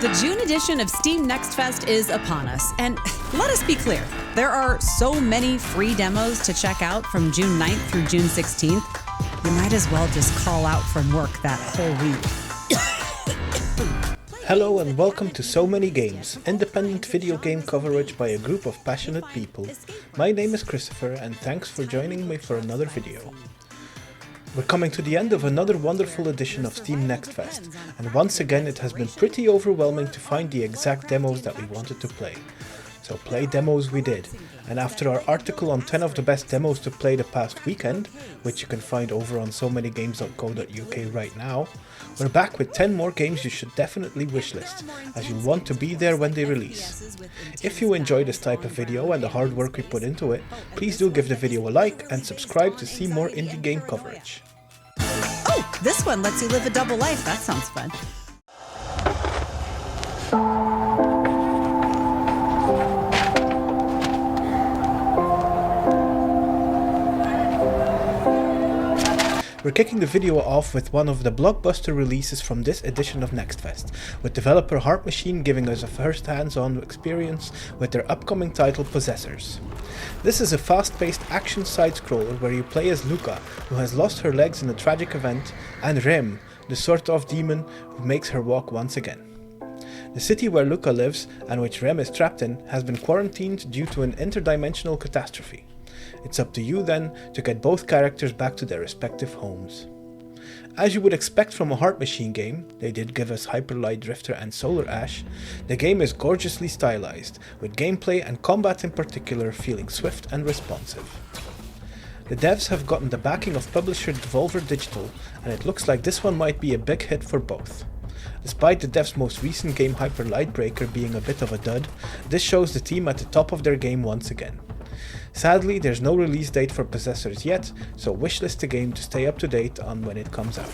The June edition of Steam Next Fest is upon us, and let us be clear, there are so many free demos to check out from June 9th through June 16th, you might as well just call out from work that whole week. Hello and welcome to So Many Games, independent video game coverage by a group of passionate people. My name is Christopher and thanks for joining me for another video. We're coming to the end of another wonderful edition of Steam Next Fest, and once again it has been pretty overwhelming to find the exact demos that we wanted to play. So play demos we did, and after our article on 10 of the best demos to play the past weekend, which you can find over on somanygames.co.uk right now, we're back with 10 more games you should definitely wishlist, as you'll want to be there when they release. If you enjoy this type of video and the hard work we put into it, please do give the video a like and subscribe to see more indie game coverage. Oh, this one lets you live a double life. That sounds fun. We're kicking the video off with one of the blockbuster releases from this edition of Nextfest, with developer Heart Machine giving us a first hands-on experience with their upcoming title Possessors. This is a fast-paced action side-scroller where you play as Luca, who has lost her legs in a tragic event, and Rem, the sort-of demon who makes her walk once again. The city where Luca lives, and which Rem is trapped in, has been quarantined due to an interdimensional catastrophe. It's up to you then to get both characters back to their respective homes. As you would expect from a Heart Machine game, they did give us Hyper Light Drifter and Solar Ash, the game is gorgeously stylized, with gameplay and combat in particular feeling swift and responsive. The devs have gotten the backing of publisher Devolver Digital, and it looks like this one might be a big hit for both. Despite the devs' most recent game Hyper Light Breaker being a bit of a dud, this shows the team at the top of their game once again. Sadly, there's no release date for Possessors yet, so wishlist the game to stay up to date on when it comes out.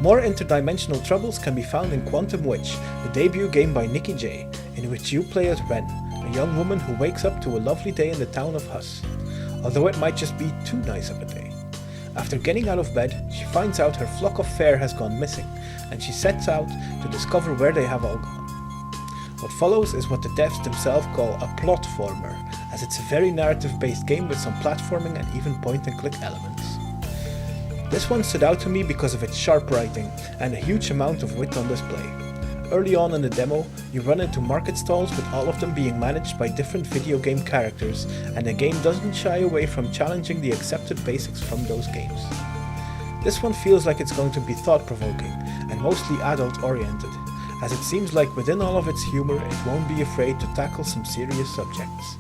More interdimensional troubles can be found in Quantum Witch, the debut game by Nikki J, in which you play as Ren, a young woman who wakes up to a lovely day in the town of Huss, although it might just be too nice of a day. After getting out of bed, she finds out her flock of fair has gone missing, and she sets out to discover where they have all gone. What follows is what the devs themselves call a plot-former, as it's a very narrative-based game with some platforming and even point-and-click elements. This one stood out to me because of its sharp writing and a huge amount of wit on display. Early on in the demo, you run into market stalls with all of them being managed by different video game characters, and the game doesn't shy away from challenging the accepted basics from those games. This one feels like it's going to be thought-provoking and mostly adult-oriented, as it seems like within all of its humor it won't be afraid to tackle some serious subjects.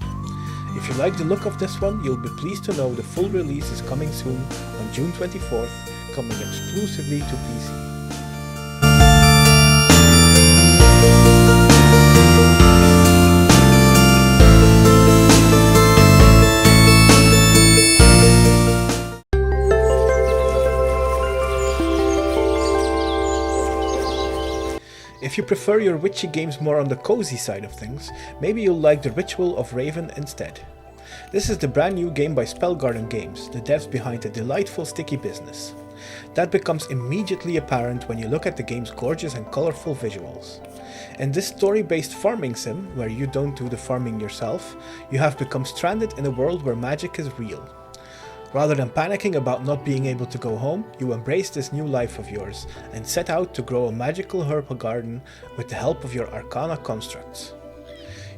If you like the look of this one, you'll be pleased to know the full release is coming soon on June 24th, coming exclusively to PC. If you prefer your witchy games more on the cozy side of things, maybe you'll like The Ritual of Raven instead. This is the brand new game by Spellgarden Games, the devs behind the delightful Sticky Business. That becomes immediately apparent when you look at the game's gorgeous and colourful visuals. In this story-based farming sim, where you don't do the farming yourself, you have become stranded in a world where magic is real. Rather than panicking about not being able to go home, you embrace this new life of yours and set out to grow a magical herb garden with the help of your arcana constructs.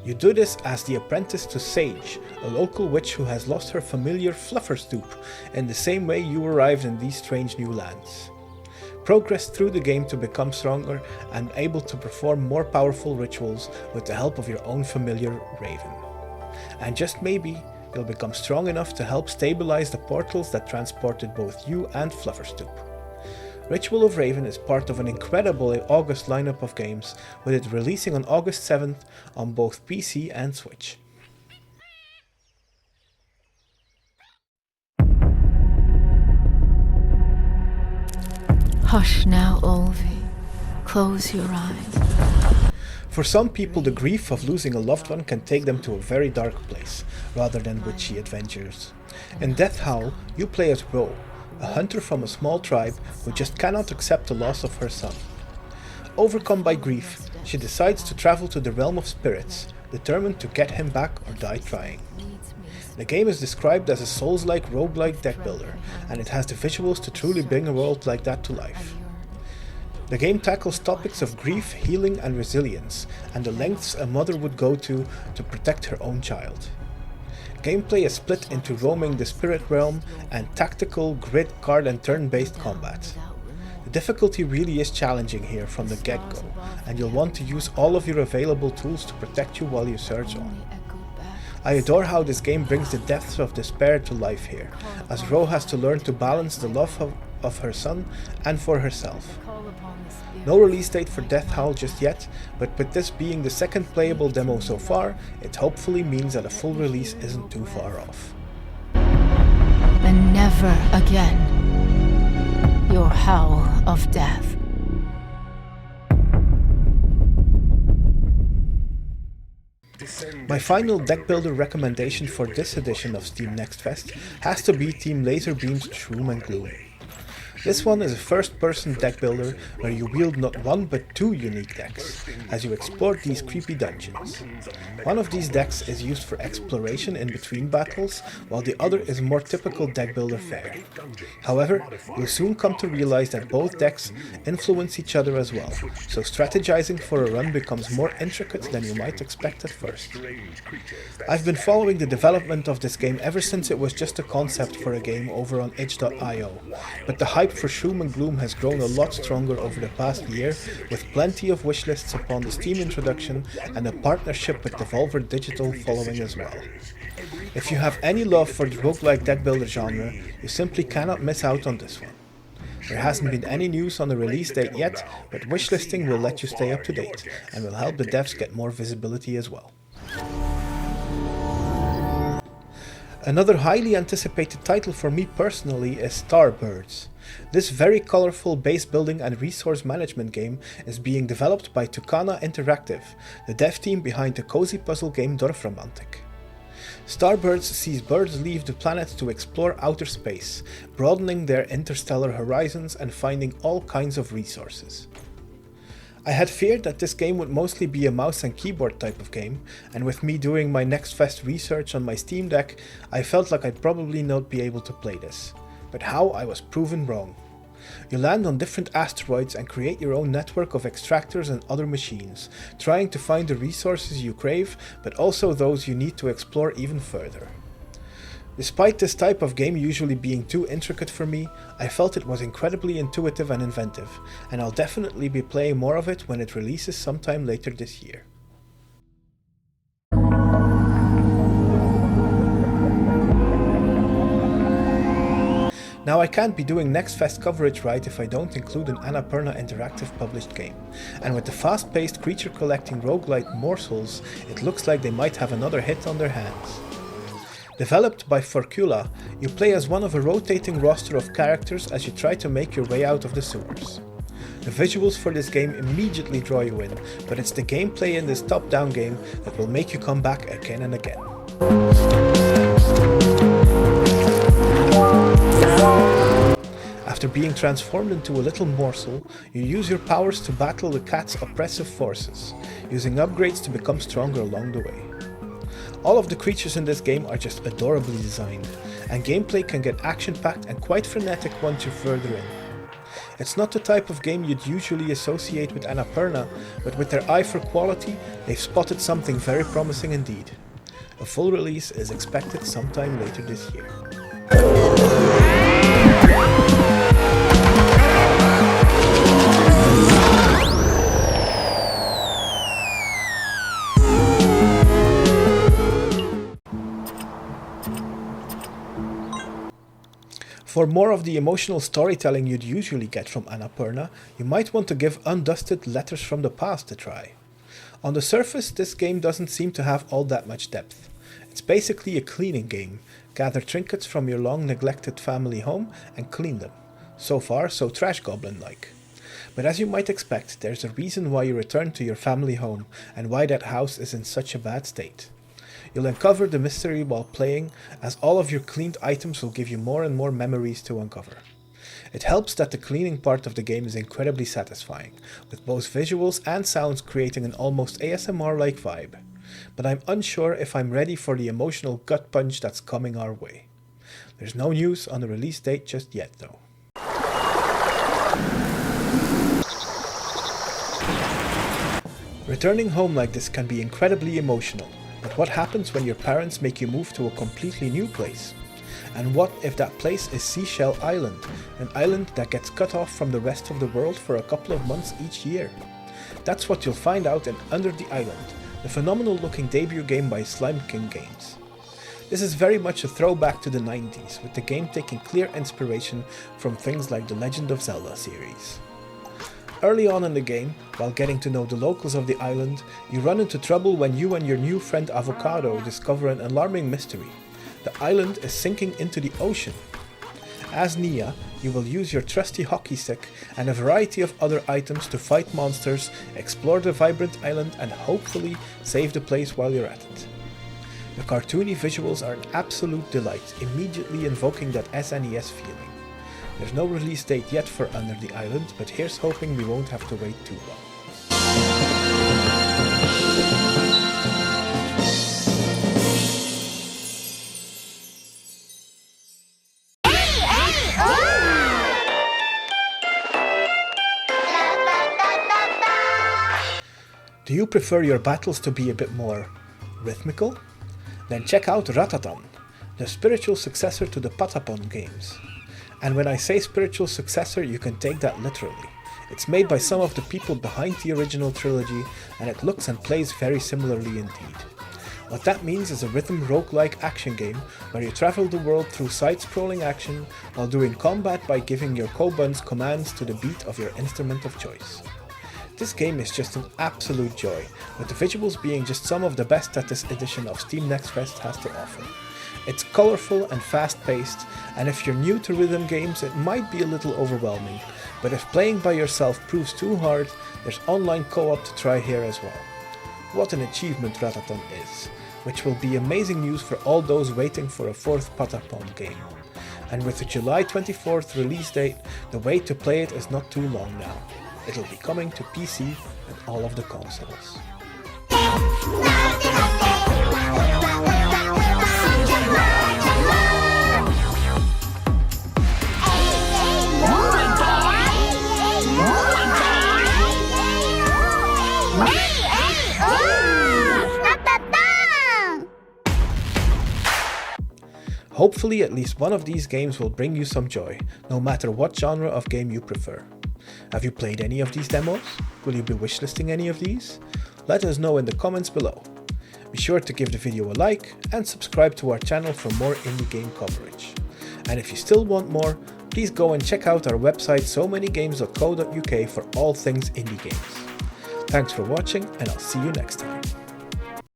You do this as the apprentice to Sage, a local witch who has lost her familiar Flufferstoop in the same way you arrived in these strange new lands. Progress through the game to become stronger and able to perform more powerful rituals with the help of your own familiar Raven. And just maybe, you'll become strong enough to help stabilize the portals that transported both you and Flufferstoop. Ritual of Raven is part of an incredible August lineup of games, with it releasing on August 7th on both PC and Switch. Hush now, Olvi. Close your eyes. For some people, the grief of losing a loved one can take them to a very dark place, rather than witchy adventures. In Death Howl, you play as Ro, a hunter from a small tribe who just cannot accept the loss of her son. Overcome by grief, she decides to travel to the realm of spirits, determined to get him back or die trying. The game is described as a Souls-like roguelike deck builder, and it has the visuals to truly bring a world like that to life. The game tackles topics of grief, healing and resilience, and the lengths a mother would go to protect her own child. Gameplay is split into roaming the spirit realm and tactical grid, card and turn-based combat. The difficulty really is challenging here from the get-go, and you'll want to use all of your available tools to protect you while you surge on. I adore how this game brings the depths of despair to life here, as Ro has to learn to balance the love of her son and for herself. No release date for Death Howl just yet, but with this being the second playable demo so far, it hopefully means that a full release isn't too far off. And never again. Your howl of death. My final deck builder recommendation for this edition of Steam Next Fest has to be Team Laserbeam's Shroom and Gloom. This one is a first-person deck builder where you wield not one but two unique decks, as you explore these creepy dungeons. One of these decks is used for exploration in between battles, while the other is more typical deck builder fare. However, you'll soon come to realize that both decks influence each other as well, so strategizing for a run becomes more intricate than you might expect at first. I've been following the development of this game ever since it was just a concept for a game over on itch.io, but the hype for Shroom and Gloom has grown a lot stronger over the past year, with plenty of wishlists upon the Steam introduction and a partnership with Devolver Digital following as well. If you have any love for the roguelike deck builder genre, you simply cannot miss out on this one. There hasn't been any news on the release date yet, but wishlisting will let you stay up to date and will help the devs get more visibility as well. Another highly anticipated title for me personally is Starbirds. This very colorful base building and resource management game is being developed by Tucana Interactive, the dev team behind the cozy puzzle game Dorfromantik. Starbirds sees birds leave the planet to explore outer space, broadening their interstellar horizons and finding all kinds of resources. I had feared that this game would mostly be a mouse and keyboard type of game, and with me doing my Next Fest research on my Steam Deck, I felt like I'd probably not be able to play this. But how I was proven wrong. You land on different asteroids and create your own network of extractors and other machines, trying to find the resources you crave, but also those you need to explore even further. Despite this type of game usually being too intricate for me, I felt it was incredibly intuitive and inventive, and I'll definitely be playing more of it when it releases sometime later this year. Now I can't be doing Next Fest coverage right if I don't include an Annapurna Interactive published game, and with the fast-paced creature collecting roguelite Morsels, it looks like they might have another hit on their hands. Developed by Forcula, you play as one of a rotating roster of characters as you try to make your way out of the sewers. The visuals for this game immediately draw you in, but it's the gameplay in this top-down game that will make you come back again and again. After being transformed into a little morsel, you use your powers to battle the cat's oppressive forces, using upgrades to become stronger along the way. All of the creatures in this game are just adorably designed, and gameplay can get action-packed and quite frenetic once you're further in. It's not the type of game you'd usually associate with Annapurna, but with their eye for quality, they've spotted something very promising indeed. A full release is expected sometime later this year. For more of the emotional storytelling you'd usually get from Annapurna, you might want to give Undusted Letters from the Past a try. On the surface, this game doesn't seem to have all that much depth. It's basically a cleaning game. Gather trinkets from your long neglected family home and clean them. So far, so Trash Goblin-like. But as you might expect, there's a reason why you return to your family home and why that house is in such a bad state. You'll uncover the mystery while playing, as all of your cleaned items will give you more and more memories to uncover. It helps that the cleaning part of the game is incredibly satisfying, with both visuals and sounds creating an almost ASMR-like vibe. But I'm unsure if I'm ready for the emotional gut punch that's coming our way. There's no news on the release date just yet though. Returning home like this can be incredibly emotional, but what happens when your parents make you move to a completely new place? And what if that place is Seashell Island, an island that gets cut off from the rest of the world for a couple of months each year? That's what you'll find out in Under the Island, the phenomenal looking debut game by Slime King Games. This is very much a throwback to the 90s, with the game taking clear inspiration from things like the Legend of Zelda series. Early on in the game, while getting to know the locals of the island, you run into trouble when you and your new friend Avocado discover an alarming mystery. The island is sinking into the ocean. As Nia, you will use your trusty hockey stick and a variety of other items to fight monsters, explore the vibrant island and hopefully save the place while you're at it. The cartoony visuals are an absolute delight, immediately invoking that SNES feeling. There's no release date yet for Under the Island, but here's hoping we won't have to wait too long. Do you prefer your battles to be a bit more rhythmical? Then check out Rattan, the spiritual successor to the Patapon games. And when I say spiritual successor, you can take that literally. It's made by some of the people behind the original trilogy, and it looks and plays very similarly indeed. What that means is a rhythm roguelike action game where you travel the world through side-scrolling action while doing combat by giving your kobolds commands to the beat of your instrument of choice. This game is just an absolute joy, with the visuals being just some of the best that this edition of Steam Next Fest has to offer. It's colourful and fast-paced, and if you're new to rhythm games it might be a little overwhelming, but if playing by yourself proves too hard, there's online co-op to try here as well. What an achievement Rattan is, which will be amazing news for all those waiting for a fourth Patapon game. And with the July 24th release date, the wait to play it is not too long now. It'll be coming to PC and all of the consoles. Hopefully at least one of these games will bring you some joy, no matter what genre of game you prefer. Have you played any of these demos? Will you be wishlisting any of these? Let us know in the comments below. Be sure to give the video a like and subscribe to our channel for more indie game coverage. And if you still want more, please go and check out our website somanygames.co.uk for all things indie games. Thanks for watching and I'll see you next time.